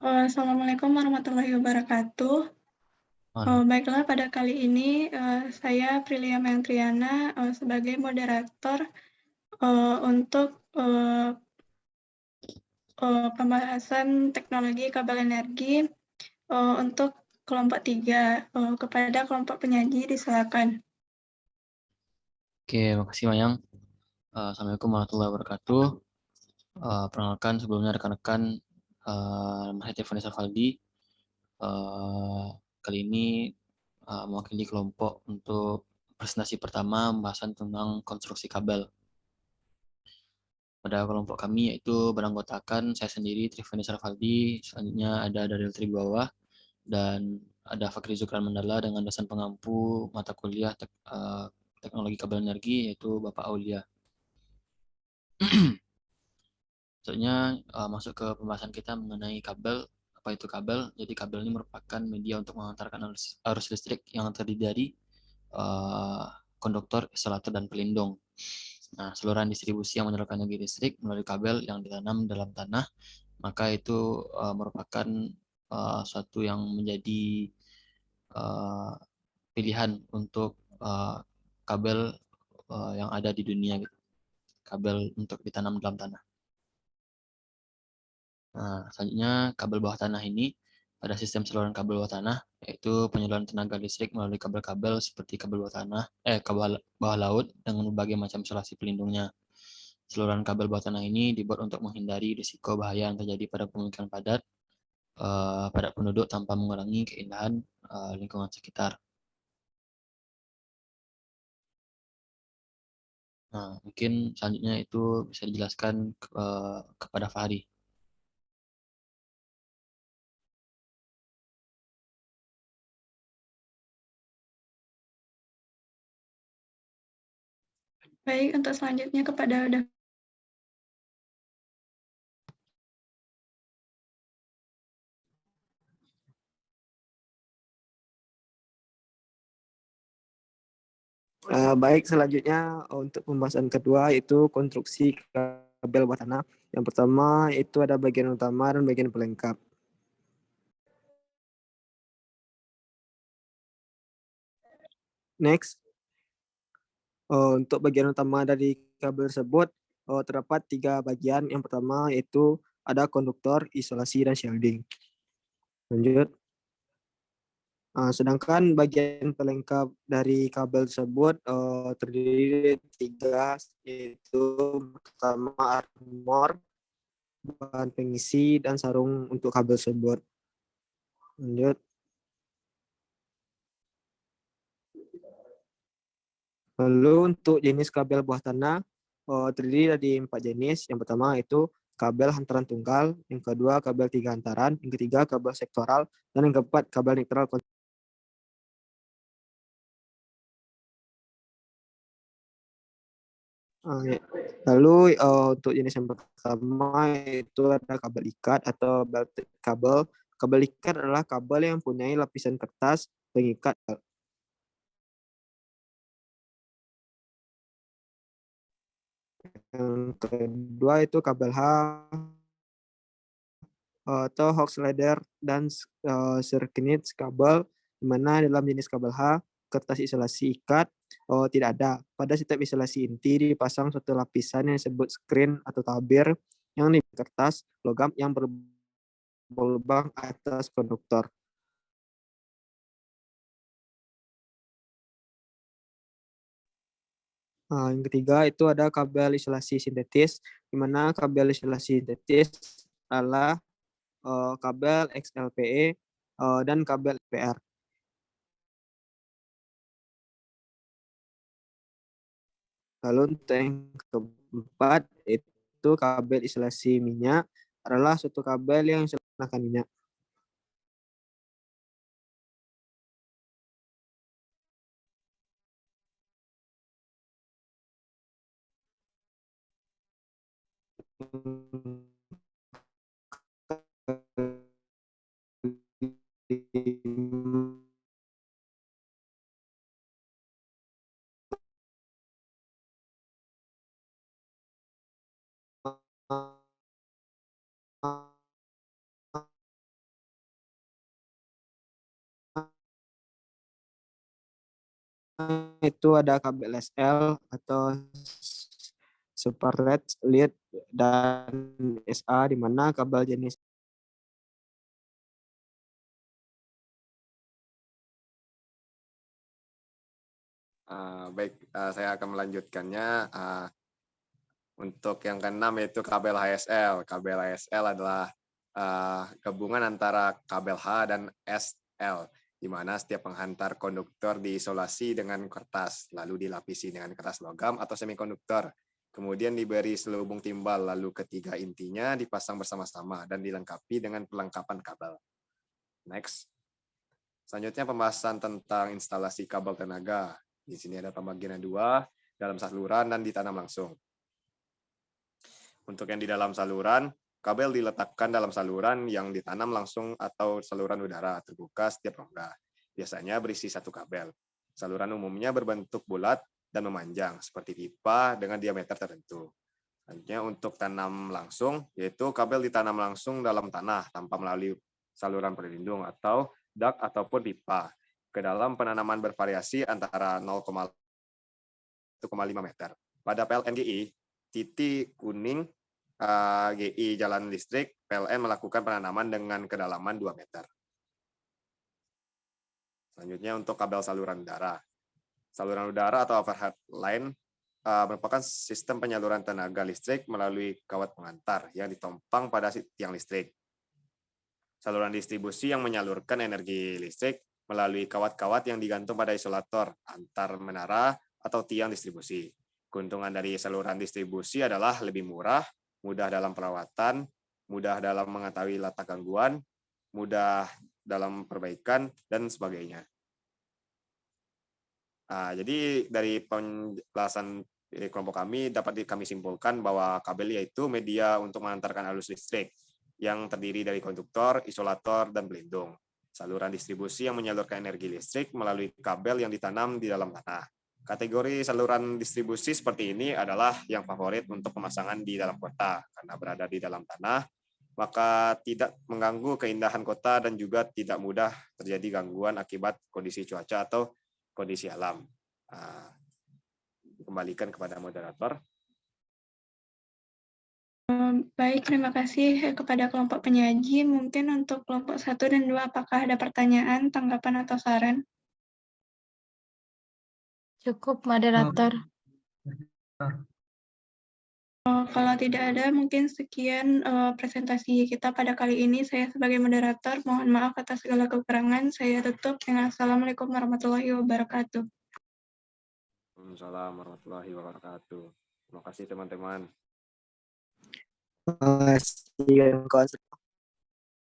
Assalamualaikum warahmatullahi wabarakatuh. Waduh, Baiklah pada kali ini, saya Prilia Mentriana, sebagai moderator, untuk, pembahasan teknologi kabel energi, untuk kelompok 3. Kepada kelompok penyaji disilakan. oke, makasih Mayang. Assalamualaikum warahmatullahi wabarakatuh. Perkenalkan sebelumnya rekan-rekan, nama saya Tiffany Safaldi. Eh, Kali ini mewakili kelompok untuk presentasi pertama pembahasan tentang konstruksi kabel. Pada kelompok kami yaitu beranggotakan saya sendiri, Tiffany Safaldi, selanjutnya ada Daryl Tribawah, dan ada Fakri Zukran Mandala dengan dosen pengampu mata kuliah teknologi kabel energi yaitu Bapak Aulia. Selanjutnya masuk ke pembahasan kita mengenai kabel. Apa itu kabel? Jadi kabel ini merupakan media untuk mengantarkan arus listrik yang terdiri dari uh, konduktor, isolator, dan pelindung. Nah, saluran distribusi yang menyalurkan energi listrik melalui kabel yang ditanam dalam tanah, maka itu merupakan suatu yang menjadi uh, pilihan untuk kabel yang ada di dunia, gitu. Kabel untuk ditanam dalam tanah. Nah, selanjutnya kabel bawah tanah ini pada sistem saluran kabel bawah tanah, yaitu penyaluran tenaga listrik melalui kabel-kabel seperti kabel bawah tanah, kabel bawah laut dengan berbagai macam isolasi pelindungnya. Saluran kabel bawah tanah ini dibuat untuk menghindari risiko bahaya yang terjadi pada pemukiman padat, padat penduduk tanpa mengurangi keindahan lingkungan sekitar. Nah, mungkin selanjutnya itu bisa dijelaskan kepada Fahri. Baik, untuk selanjutnya kepada Baik, selanjutnya untuk pembahasan kedua itu konstruksi kabel bawah tanah. Yang pertama itu ada bagian utama dan bagian pelengkap. Next, untuk bagian utama dari kabel tersebut terdapat 3 bagian. Yang pertama yaitu ada konduktor, isolasi, dan shielding. Lanjut. Sedangkan bagian pelengkap dari kabel tersebut terdiri dari 3, yaitu pertama armor, bahan pengisi, dan sarung untuk kabel tersebut. Lanjut. Lalu untuk jenis kabel bawah tanah terdiri dari 4 jenis. Yang pertama itu kabel hantaran tunggal, yang kedua kabel 3 hantaran, yang ketiga kabel sektoral, dan yang keempat kabel neutral. Ya. Lalu untuk jenis yang pertama itu ada kabel ikat atau belted kabel. Kabel ikat adalah kabel yang mempunyai lapisan kertas pengikat. Yang kedua itu kabel H atau Hawks ladder dan Circuit kabel, di mana dalam jenis kabel H kertas isolasi ikat tidak ada. Pada setiap isolasi inti dipasang suatu lapisan yang disebut screen atau tabir yang di kertas logam yang berlubang atas konduktor. Yang ketiga itu ada kabel isolasi sintetis, di mana kabel isolasi sintetis adalah kabel XLPE dan kabel PR. Lalu untuk yang keempat itu kabel isolasi minyak adalah suatu kabel yang menggunakan minyak. itu ada kabel SL atau super red, lead, dan SA, di mana kabel jenis Baik, saya akan melanjutkannya. Untuk yang keenam yaitu kabel HSL. Kabel HSL adalah gabungan antara kabel H dan SL, di mana setiap penghantar konduktor diisolasi dengan kertas, lalu dilapisi dengan kertas logam atau semikonduktor. Kemudian diberi selubung timbal, lalu ketiga intinya dipasang bersama-sama dan dilengkapi dengan perlengkapan kabel. Next. Selanjutnya pembahasan tentang instalasi kabel tenaga. Di sini ada pembagian dua, dalam saluran dan ditanam langsung. Untuk yang di dalam saluran, kabel diletakkan dalam saluran yang ditanam langsung atau saluran udara terbuka setiap rongga. Biasanya berisi satu kabel. Saluran umumnya berbentuk bulat dan memanjang, seperti pipa dengan diameter tertentu. Selanjutnya untuk tanam langsung, yaitu kabel ditanam langsung dalam tanah tanpa melalui saluran pelindung atau dak ataupun pipa. Ke dalam penanaman bervariasi antara 0,1,5 meter. Pada PLN GI, titik kuning GI jalan listrik, PLN melakukan penanaman dengan kedalaman 2 meter. Selanjutnya untuk kabel saluran udara. Saluran udara atau overhead line merupakan sistem penyaluran tenaga listrik melalui kawat pengantar yang ditompang pada tiang listrik. Saluran distribusi yang menyalurkan energi listrik melalui kawat-kawat yang digantung pada isolator antar menara atau tiang distribusi. Keuntungan dari saluran distribusi adalah lebih murah, mudah dalam perawatan, mudah dalam mengetahui letak gangguan, mudah dalam perbaikan, dan sebagainya. Jadi dari penjelasan dari kelompok kami dapat kami simpulkan bahwa kabel yaitu media untuk mengantarkan arus listrik yang terdiri dari konduktor, isolator, dan pelindung. Saluran distribusi yang menyalurkan energi listrik melalui kabel yang ditanam di dalam tanah. Kategori saluran distribusi seperti ini adalah yang favorit untuk pemasangan di dalam kota, karena berada di dalam tanah, maka tidak mengganggu keindahan kota dan juga tidak mudah terjadi gangguan akibat kondisi cuaca atau kondisi alam. Kembalikan kepada moderator. Baik, terima kasih kepada kelompok penyaji. Mungkin untuk kelompok 1 dan 2, apakah ada pertanyaan, tanggapan, atau saran? Cukup, moderator. Kalau tidak ada, mungkin sekian presentasi kita pada kali ini. Saya sebagai moderator, mohon maaf atas segala kekurangan. Saya tutup dengan Assalamualaikum warahmatullahi wabarakatuh. Waalaikumsalam warahmatullahi wabarakatuh. Terima kasih teman-teman. Terima kasih